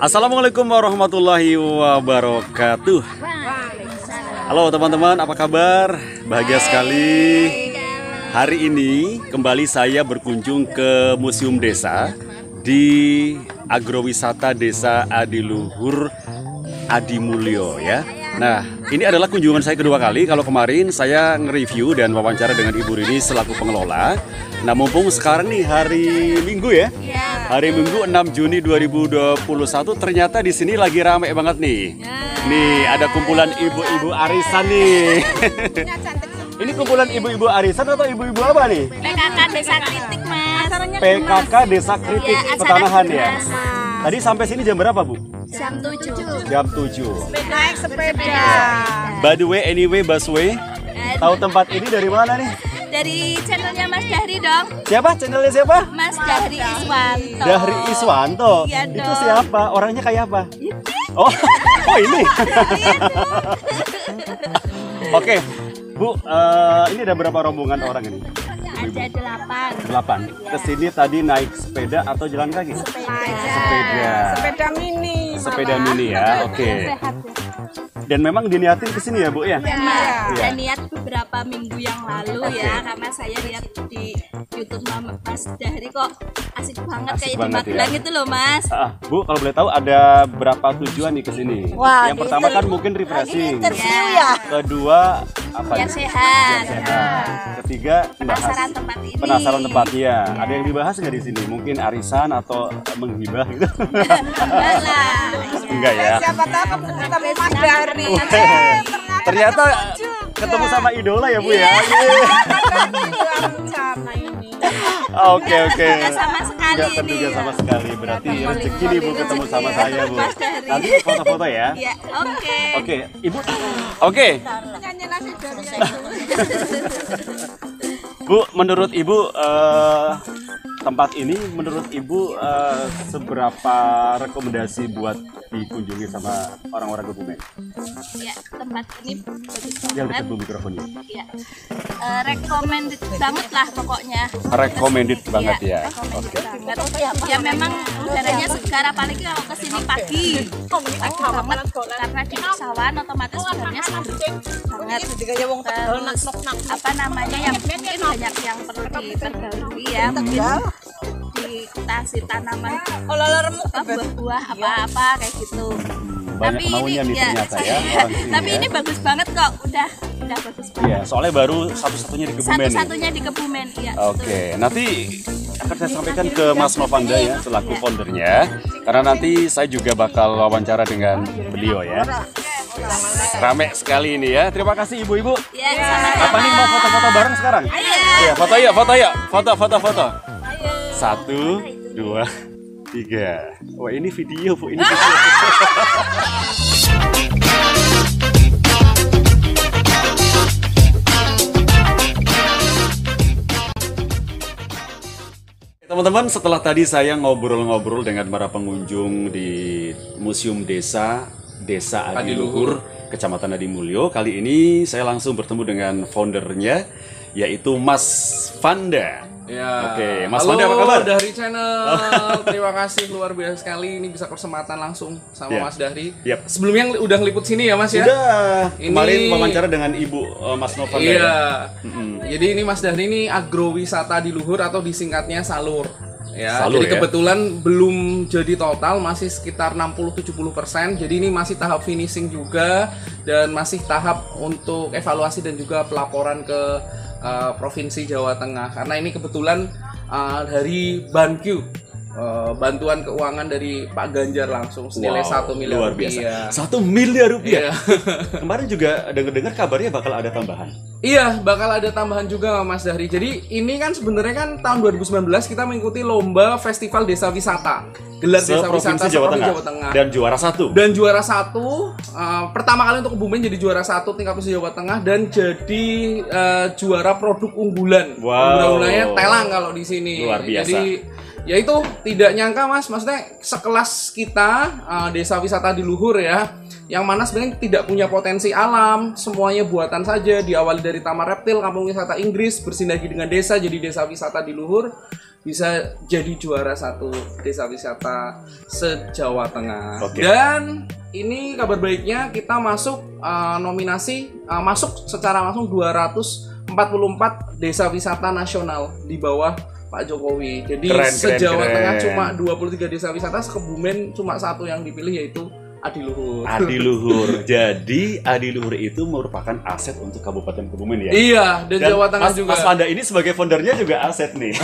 Assalamualaikum warahmatullahi wabarakatuh. Halo teman-teman, apa kabar? Bahagia sekali. Hari ini kembali saya berkunjung ke Museum Desa di Agrowisata Desa Adiluhur Adimulyo ya. Nah, ini adalah kunjungan saya kedua kali. Kalau kemarin saya nge-review dan wawancara dengan Ibu Rini selaku pengelola. Nah, mumpung sekarang nih hari Minggu ya. Hari Minggu 6 Juni 2021 ternyata di sini lagi rame banget nih. Nih, ada kumpulan ibu-ibu arisan nih. Ini kumpulan ibu-ibu arisan atau ibu-ibu apa nih? PKK Desa Kritik, Mas. PKK Desa Kritik Petanahan ya. Tadi sampai sini jam berapa, Bu? Jam 7. Jam 7. Naik sepeda. By the way, anyway, busway. Tahu tempat ini dari mana nih? Dari channelnya Mas Dahri dong. Siapa? Channelnya siapa? Mas Dahri Iswanto. Dahri Iswanto. Iya Itu dong. siapa? Orangnya kayak apa? Oh, oh ini. Oke, Bu, ini ada berapa rombongan orang ini? Ada 8. 8. Kesini tadi naik sepeda atau jalan kaki? Sepeda. Sepeda mini. Sepeda mini ya, oke. Dan memang diniatin kesini ya, Bu ya? Memang Iya. dan niat beberapa minggu yang lalu ya, karena saya lihat di YouTube Mas Dahri kok asik banget Asik kayak di banget Magelang ya. itu loh, Mas. Bu, kalau boleh tahu ada berapa tujuan nih kesini? Wah, yang pertama kan mungkin refreshing. Ya, Kedua apa? biar nih? sehat. Biar sehat. Ketiga Penasaran bahas tempat ini. penasaran tempatnya. Ada yang dibahas nggak di sini? Mungkin arisan atau menghibah gitu? Enggak lah. Enggak ya. Siapa tahu ketemu Mas Dahri. Ternyata ketemu sama idola ya, Bu ya. Sama ini. Oke. Nggak sama sekali Nggak ini. terduga sama sekali. Berarti rezeki nih, Bu, ketemu sama saya, Bu. Mas Dahri. Nanti foto-foto ya. Ya, oke. Oke, Ibu. Oke. Nyanyi nasi Dahri. Bu, menurut Ibu tempat ini menurut Ibu seberapa rekomendasi buat dikunjungi sama orang-orang Kebumen? Ya, tempat ini bagus Yang banget. dekat Bu mikrofonnya. Ya. Recommended banget lah pokoknya. Recommended banget ya. Oke. Ya memang udaranya segar, apalagi kalau kesini pagi. Pagi banget karena di pesawat otomatis udaranya segar banget. Terus apa namanya yang mungkin banyak yang perlu diperbarui ya, mungkin dikasih tanaman buah-buah apa-apa kayak gitu. Banyak maunya nih ternyata ya orang sini Tapi ya. ini bagus banget kok, udah bagus banget. Iya, soalnya baru satu-satunya di Kebumen nih. Satu-satunya di Kebumen, iya. Oke, nanti akan saya sampaikan ke Mas Novanda ya selaku foundernya, karena nanti saya juga bakal wawancara dengan beliau ya. Rame sekali ini ya. Terima kasih ibu-ibu. Ya, sama-sama. Apa nih mau foto-foto bareng sekarang? Iya, foto yuk, foto yuk. Foto. 1, 2, 3. Wah, ini video, Bu. Ini video. Teman-teman, setelah tadi saya ngobrol-ngobrol dengan para pengunjung di Museum Desa Adiluhur, Kecamatan Adimulyo, kali ini saya langsung bertemu dengan foundernya, yaitu Mas Vanda. Ya. Oke, Mas Halo, Vanda apa kabar? Dari channel. Terima kasih luar biasa sekali ini bisa kesempatan langsung sama Ya. Mas Dahri. Yap. Sebelumnya udah ngeliput sini ya Mas ya? Sudah. Ini- Kemarin wawancara dengan Ibu Mas Novanda. Iya. Ya? Jadi ini Mas Dahri ini agrowisata di Luhur atau disingkatnya Salur. Ya, Salur, jadi ya? kebetulan belum jadi total, masih sekitar 60-70%. Jadi ini masih tahap finishing juga dan masih tahap untuk evaluasi dan juga pelaporan ke Provinsi Jawa Tengah. Karena ini kebetulan dari BanQ, bantuan keuangan dari Pak Ganjar langsung senilai 1 miliar luar biasa. rupiah. 1 miliar rupiah. Iya. Kemarin juga dengar kabarnya bakal ada tambahan. Iya, bakal ada tambahan juga Mas Dahri. Jadi ini kan sebenarnya kan tahun 2019 kita mengikuti lomba Festival Desa Wisata. Gelar Desa Wisata Jawa Tengah. Jawa Tengah. Dan juara 1. Dan juara 1 pertama kali untuk Kebumen jadi juara 1 tingkat provinsi Jawa Tengah dan jadi juara produk unggulan. Wow. Unggulannya telang kalau di sini. Luar biasa. Jadi ya itu tidak nyangka Mas, maksudnya sekelas kita Desa Wisata di Luhur ya, yang mana sebenarnya tidak punya potensi alam, semuanya buatan saja, diawali dari Taman Reptil, Kampung Wisata Inggris, bersinergi dengan desa jadi Desa Wisata di Luhur. bisa jadi juara satu desa wisata se-Jawa Tengah. Oke. Dan ini kabar baiknya kita masuk nominasi masuk secara langsung 244 desa wisata nasional di bawah Pak Jokowi. Jadi se-Jawa Tengah cuma 23 desa wisata, Kebumen cuma satu yang dipilih yaitu Adiluhur. Adiluhur. Jadi Adiluhur itu merupakan aset untuk Kabupaten Kebumen ya. Iya, dan Jawa Tengah juga. Mas Fanda ini sebagai foundernya juga aset nih.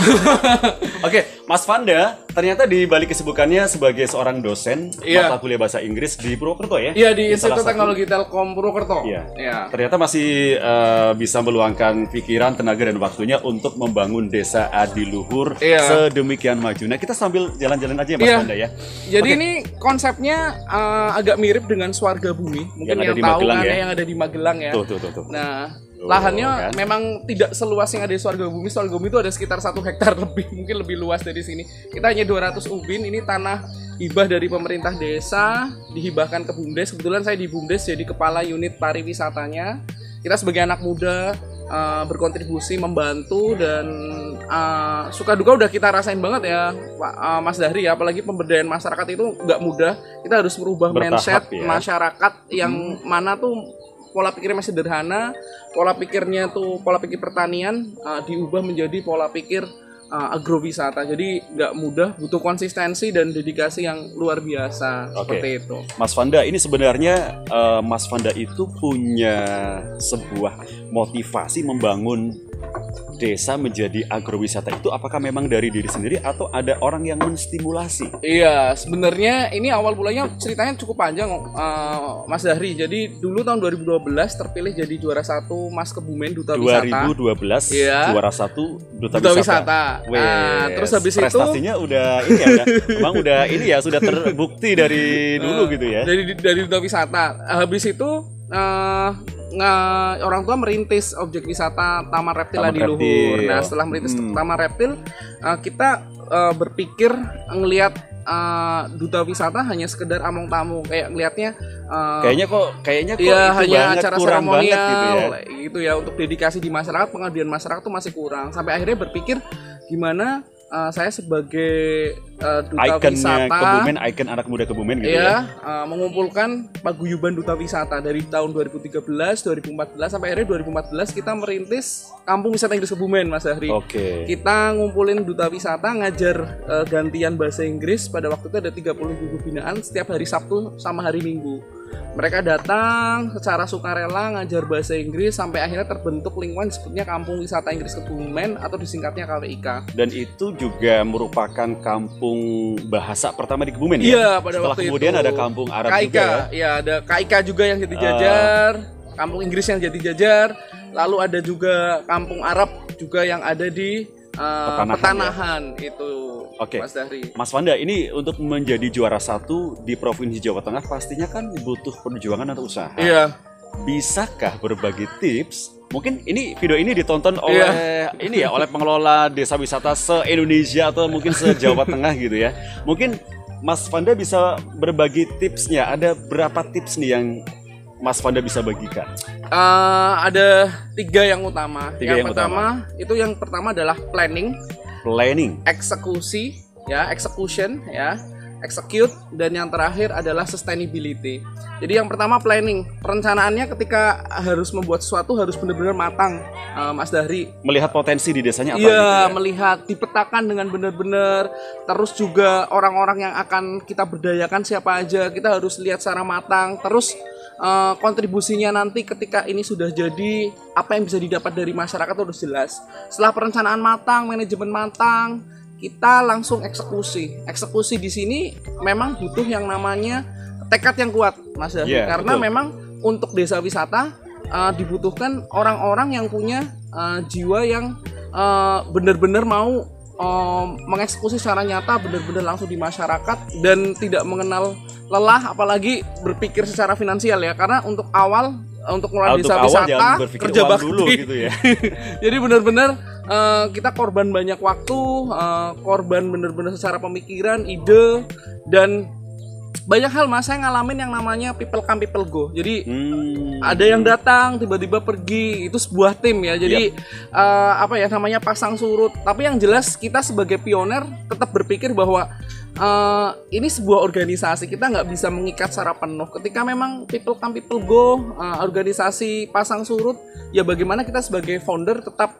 Oke, Mas Fanda ternyata di balik kesibukannya sebagai seorang dosen mata kuliah bahasa Inggris di Purwokerto ya. Iya, di Institut Teknologi Telkom Purwokerto. Iya. Ternyata masih bisa meluangkan pikiran, tenaga dan waktunya untuk membangun desa Adiluhur sedemikian maju. Nah, kita sambil jalan-jalan aja ya Mas Fanda ya. Jadi ini konsepnya agak mirip dengan Swarga Bumi, mungkin yang tahu kan ya, yang ada di Magelang ya. Tuh. Nah, lahannya memang tidak seluas yang ada di Swarga Bumi. Swarga Bumi itu ada sekitar 1 hektar lebih, mungkin lebih luas dari sini. Kita hanya 200 ubin. Ini tanah hibah dari pemerintah desa, dihibahkan ke BUMDes. Kebetulan saya di BUMDes jadi kepala unit pariwisatanya. Kita sebagai anak muda berkontribusi, membantu, dan suka duka udah kita rasain banget ya Pak Mas Dahri ya. Apalagi pemberdayaan masyarakat itu nggak mudah. Kita harus merubah mindset masyarakat yang mana tuh pola pikirnya masih sederhana, pola pikirnya tuh pola pikir pertanian diubah menjadi pola pikir agrowisata. Jadi nggak mudah, butuh konsistensi dan dedikasi yang luar biasa. Seperti itu. Mas Fanda, ini sebenarnya Mas Fanda itu punya sebuah motivasi membangun desa menjadi agrowisata itu apakah memang dari diri sendiri atau ada orang yang menstimulasi? Iya, sebenarnya ini awal mulanya ceritanya cukup panjang Mas Dahri. Jadi dulu tahun 2012 terpilih jadi juara 1 Mas Kebumen Duta Wisata. 2012 juara 1 Duta Wisata. Terus habis itu prestasinya udah ini ya, memang udah ini ya sudah terbukti dari dulu gitu ya. Dari Duta Wisata. Habis itu orang tua merintis objek wisata Taman Reptil Adiluhur. Nah, setelah merintis Taman Reptil, kita berpikir ngelihat duta wisata hanya sekedar among tamu, kayak ngelihatnya kayaknya kok ya, itu hanya banget, acara kurang seremonial banget gitu ya, untuk dedikasi di masyarakat, pengabdian masyarakat tuh masih kurang. Sampai akhirnya berpikir gimana saya sebagai duta wisata Kebumen, ikon anak muda Kebumen gitu ya. Mengumpulkan paguyuban duta wisata dari tahun 2013, 2014 sampai akhirnya 2014 kita merintis Kampung Wisata Inggris Kebumen, Mas Dahri. Kita ngumpulin duta wisata, ngajar gantian bahasa Inggris. Pada waktu itu ada 30 binaan setiap hari Sabtu sama hari Minggu. Mereka datang secara sukarela ngajar bahasa Inggris sampai akhirnya terbentuk lingkungan disebutnya Kampung Wisata Inggris Kebumen atau disingkatnya KWIK. Dan itu juga merupakan kampung bahasa pertama di Kebumen ya? Iya, pada setelah waktu kemudian itu ada kampung Arab KIK, juga ya? Iya, ada KIK juga yang jadi jajar, kampung Inggris yang jadi jajar, lalu ada juga kampung Arab juga yang ada di Petanahan ya? Itu Mas Dahri. Mas Fanda, ini untuk menjadi juara 1 di Provinsi Jawa Tengah pastinya kan butuh perjuangan atau usaha. Iya. Bisakah berbagi tips? Mungkin ini video ini ditonton oleh oleh pengelola desa wisata se-Indonesia atau mungkin se-Jawa Tengah gitu ya. Mungkin Mas Fanda bisa berbagi tipsnya. Ada berapa tips nih yang Mas Fanda bisa bagikan? Ada 3 yang utama. Yang pertama adalah planning, eksekusi, execution, execute, dan yang terakhir adalah sustainability. Jadi yang pertama planning, perencanaannya ketika harus membuat sesuatu harus benar-benar matang, Mas Dahri. Melihat potensi di desanya apa? Iya, melihat, dipetakan dengan benar-benar. Terus juga orang-orang yang akan kita berdayakan siapa aja, kita harus lihat secara matang. Terus kontribusinya nanti ketika ini sudah jadi, apa yang bisa didapat dari masyarakat itu harus jelas. Setelah perencanaan matang, manajemen matang, kita langsung eksekusi. Eksekusi di sini memang butuh yang namanya tekad yang kuat, Mas Dahri. Karena memang untuk desa wisata dibutuhkan orang-orang yang punya jiwa yang benar-benar mau mengeksekusi secara nyata, benar-benar langsung di masyarakat dan tidak mengenal lelah, apalagi berpikir secara finansial ya. Karena untuk mulai desa wisata kerja bakti dulu gitu ya. Jadi benar-benar kita korban banyak waktu, korban benar-benar secara pemikiran, ide, dan banyak hal mas, saya ngalamin yang namanya people come people go. Jadi ada yang datang tiba-tiba pergi, itu sebuah tim ya. Jadi apa ya namanya, pasang surut. Tapi yang jelas kita sebagai pioner tetap berpikir bahwa ini sebuah organisasi, kita nggak bisa mengikat secara penuh. Ketika memang people come people go, organisasi pasang surut, ya bagaimana kita sebagai founder tetap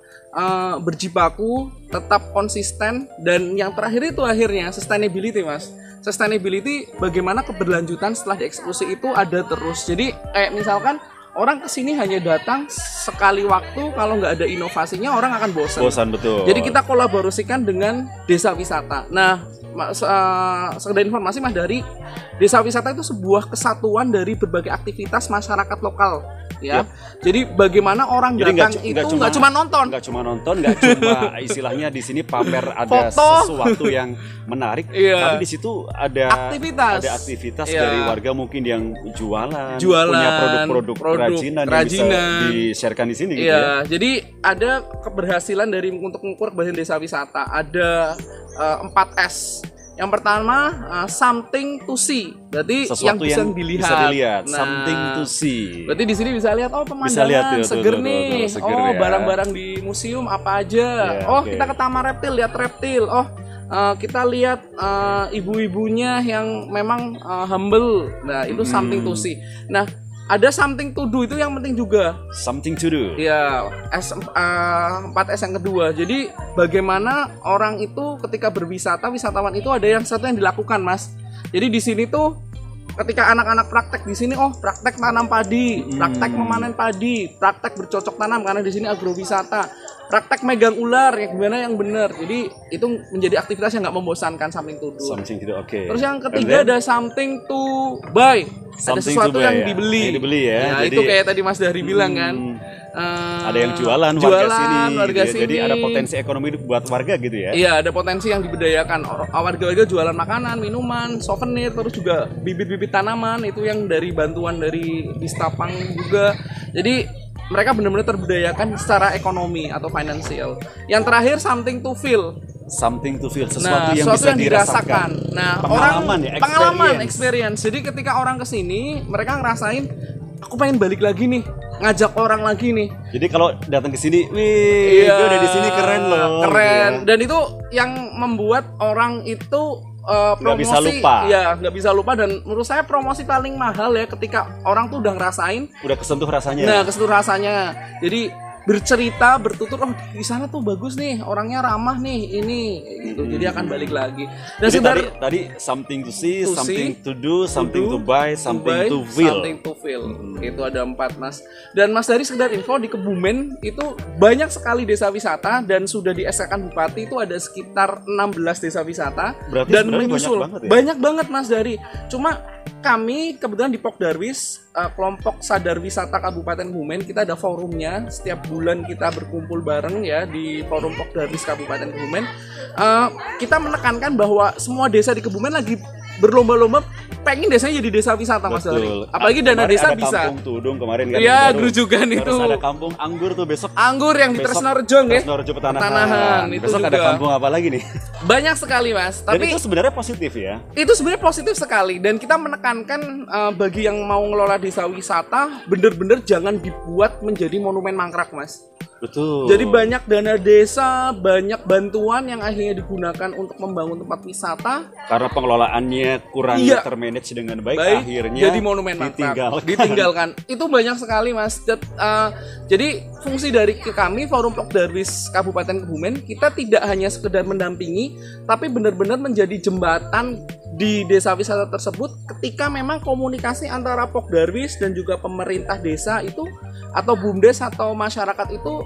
berjibaku, tetap konsisten, dan yang terakhir itu akhirnya sustainability mas. Sustainability, bagaimana keberlanjutan setelah dieksekusi itu ada terus. Jadi kayak misalkan orang kesini hanya datang sekali waktu, kalau nggak ada inovasinya orang akan bosan. Bosan, betul. Jadi kita kolaborasikan dengan desa wisata. Nah, sekedar informasi mas, dari desa wisata itu sebuah kesatuan dari berbagai aktivitas masyarakat lokal. Ya, jadi bagaimana orang Jadi datang itu nggak cuma nonton, nggak cuma istilahnya di sini pamer ada foto, sesuatu yang menarik, tapi di situ ada aktivitas dari warga mungkin yang jualan punya produk-produk kerajinan yang bisa di-sharekan di sini gitu ya. Jadi ada keberhasilan dari untuk mengukur keberhasilan desa wisata, ada 4S. Yang pertama, something to see. Berarti sesuatu yang bisa dilihat. Nah, something to see. Berarti di sini bisa lihat, oh pemandangan seger nih. Oh, barang-barang di museum apa aja. Kita ke taman reptil, lihat reptil. Oh, kita lihat ibu-ibunya yang memang humble. Nah, itu something to see. Nah, ada something to do, itu yang penting juga. Something to do. Ya, 4S yang kedua. Jadi bagaimana orang itu ketika berwisata, wisatawan itu ada yang satu yang dilakukan, Mas. Jadi di sini tuh ketika anak-anak praktek di sini, praktek tanam padi, praktek memanen padi, praktek bercocok tanam karena di sini agrowisata, praktek megang ular, yang gimana yang benar. Jadi itu menjadi aktivitas yang nggak membosankan, something to do. Something to do, oke. Terus yang ketiga ada something to buy. Ada sesuatu yang dibeli. Yang dibeli ya. Nah, jadi, itu kayak tadi Mas Dari bilang kan. Ada yang jualan warga sini. Jadi ada potensi ekonomi buat warga gitu ya. Iya, ada potensi yang diberdayakan. Warga-warga jualan makanan, minuman, souvenir, terus juga bibit-bibit tanaman itu yang dari bantuan dari Distapang juga. Jadi mereka benar-benar terberdayakan secara ekonomi atau finansial. Yang terakhir something to feel. Something to feel, sesuatu yang bisa dirasakan. Nah, pengalaman, experience. Jadi ketika orang kesini, mereka ngerasain, aku pengen balik lagi nih, ngajak orang lagi nih. Jadi kalau datang ke sini, gue udah di sini keren loh. Keren. Gitu ya. Dan itu yang membuat orang itu promosi, nggak bisa lupa. Ya, nggak bisa lupa. Dan menurut saya promosi paling mahal ya ketika orang tuh udah ngerasain, udah kesentuh rasanya. Nah, kesentuh rasanya. Jadi bercerita, bertutur, di sana tuh bagus nih, orangnya ramah nih, ini gitu. Jadi akan balik lagi. Dan jadi tadi something to see, something to do, something to buy, something to feel. Something to feel. Itu ada 4, Mas. Dan Mas Dari sekedar info, di Kebumen itu banyak sekali desa wisata dan sudah di-SK-kan Bupati itu ada sekitar 16 desa wisata. Berarti dan menyusul banyak banget Mas Dari. Cuma kami kebetulan di Pokdarwis, kelompok sadar wisata Kabupaten Kebumen, kita ada forumnya. Setiap bulan kita berkumpul bareng ya di forum Pokdarwis Kabupaten Kebumen. Kita menekankan bahwa semua desa di Kebumen lagi berlomba-lomba pengen desanya jadi desa wisata, Mas Dari. Apalagi dana desa ada bisa. Kampung Tudung kemarin kan. Iya, Grujugan itu. Terus ada kampung anggur tuh besok. Anggur yang di Tresnorejo nggih. Tresnorejo Petanahan. Itu besok juga. ada kampung apa lagi nih? Banyak sekali, Mas. Dan itu sebenarnya positif ya. Itu sebenarnya positif sekali, dan kita menekankan bagi yang mau ngelola desa wisata bener-bener jangan dibuat menjadi monumen mangkrak, Mas. Betul. Jadi banyak dana desa, banyak bantuan yang akhirnya digunakan untuk membangun tempat wisata. Karena pengelolaannya kurang termanage dengan baik, akhirnya jadi monumen ditinggalkan. Itu banyak sekali, Mas. Jadi fungsi dari kami Forum Pokdarwis Kabupaten Kebumen, kita tidak hanya sekedar mendampingi, tapi benar-benar menjadi jembatan di desa wisata tersebut ketika memang komunikasi antara Pokdarwis dan juga pemerintah desa itu atau BUMDes atau masyarakat itu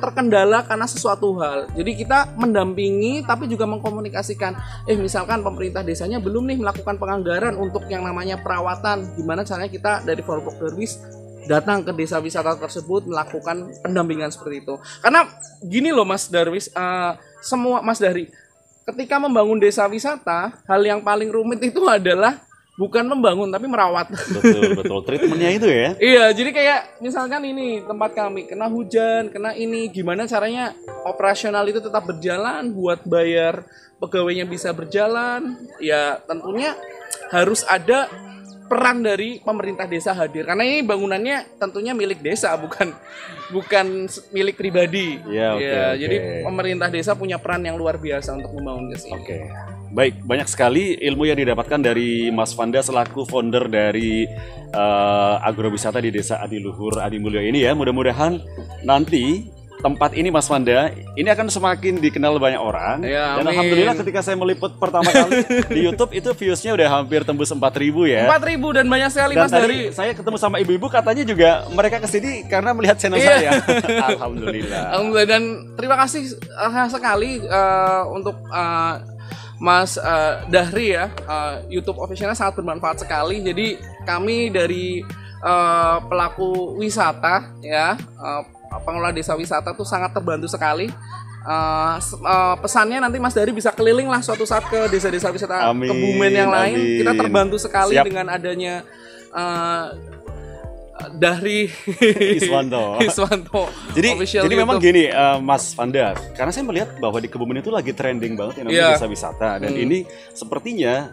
terkendala karena sesuatu hal. Jadi kita mendampingi tapi juga mengkomunikasikan, misalkan pemerintah desanya belum nih melakukan penganggaran untuk yang namanya perawatan, gimana caranya kita dari Forum Pokdarwis datang ke desa wisata tersebut melakukan pendampingan seperti itu. Karena gini loh Mas Darwis, Mas Dari, ketika membangun desa wisata, hal yang paling rumit itu adalah bukan membangun tapi merawat. Betul. Treatmentnya itu ya. Iya, jadi kayak misalkan ini tempat kami kena hujan, kena ini, gimana caranya operasional itu tetap berjalan, buat bayar pegawainya bisa berjalan. Ya tentunya harus ada peran dari pemerintah desa hadir, karena ini bangunannya tentunya milik desa, bukan milik pribadi. Ya, oke, oke. Jadi pemerintah desa punya peran yang luar biasa untuk membangun ke sini. Oke. Baik, banyak sekali ilmu yang didapatkan dari Mas Vanda selaku founder dari agrowisata di Desa Adiluhur Adimulyo ini ya. Mudah-mudahan nanti tempat ini Mas Vanda ini akan semakin dikenal banyak orang. Ya, dan amin. alhamdulillah ketika saya meliput pertama kali di YouTube itu viewsnya udah hampir tembus 4.000 ya. 4.000 dan banyak sekali Dan Mas tadi dari saya ketemu sama ibu-ibu katanya juga mereka kesini karena melihat channel Iya. saya. Alhamdulillah. Alhamdulillah, dan terima kasih sekali untuk Mas Dahri ya. YouTube officialnya sangat bermanfaat sekali. Jadi kami dari pelaku wisata ya, pengelola desa wisata tuh sangat terbantu sekali. Pesannya nanti Mas Dahri bisa keliling lah suatu saat ke desa-desa wisata Amin, Kebumen yang lain. amin. Kita terbantu sekali Siap. dengan adanya Dahri Iswanto. Iswanto Jadi official memang YouTube. gini Mas Vanda, karena saya melihat bahwa di Kebumen itu lagi trending banget yang namanya Iya. desa wisata dan ini sepertinya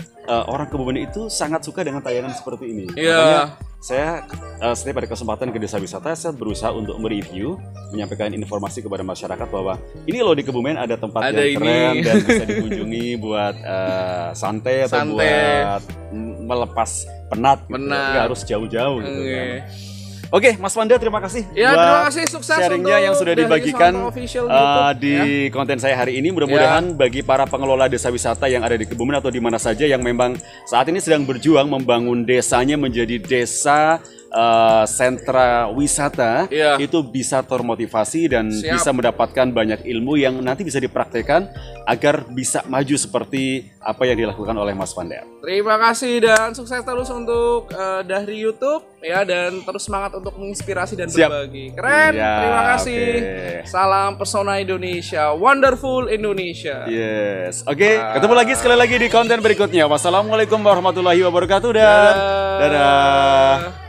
orang Kebumen itu sangat suka dengan tayangan seperti ini. Iya. Makanya saya setiap ada kesempatan ke desa wisata saya berusaha untuk mereview, menyampaikan informasi kepada masyarakat bahwa ini loh di Kebumen ada tempat Ada yang ini. keren dan bisa dikunjungi buat santai atau Santai. buat melepas penat. Gitu. Penat. Nggak harus jauh-jauh gitu Oke. kan. Oke, Mas Vanda terima kasih Ya, buat terima kasih, sukses sharingnya untuk yang sudah dari dibagikan Iswanto Official YouTube, di konten saya hari ini. Mudah-mudahan bagi para pengelola desa wisata yang ada di Kebumen atau di mana saja yang memang saat ini sedang berjuang membangun desanya menjadi desa sentra wisata, Ya. itu bisa termotivasi dan Siap. bisa mendapatkan banyak ilmu yang nanti bisa dipraktekkan agar bisa maju seperti apa yang dilakukan oleh Mas Vanda. Terima kasih dan sukses terus untuk dari YouTube ya, dan terus semangat untuk menginspirasi dan Siap. berbagi. Keren. Ya, Terima kasih. oke. Salam Pesona Indonesia, Wonderful Indonesia. Yes, oke. Ketemu lagi sekali lagi di konten berikutnya. Wassalamualaikum warahmatullahi wabarakatuh dan dadah.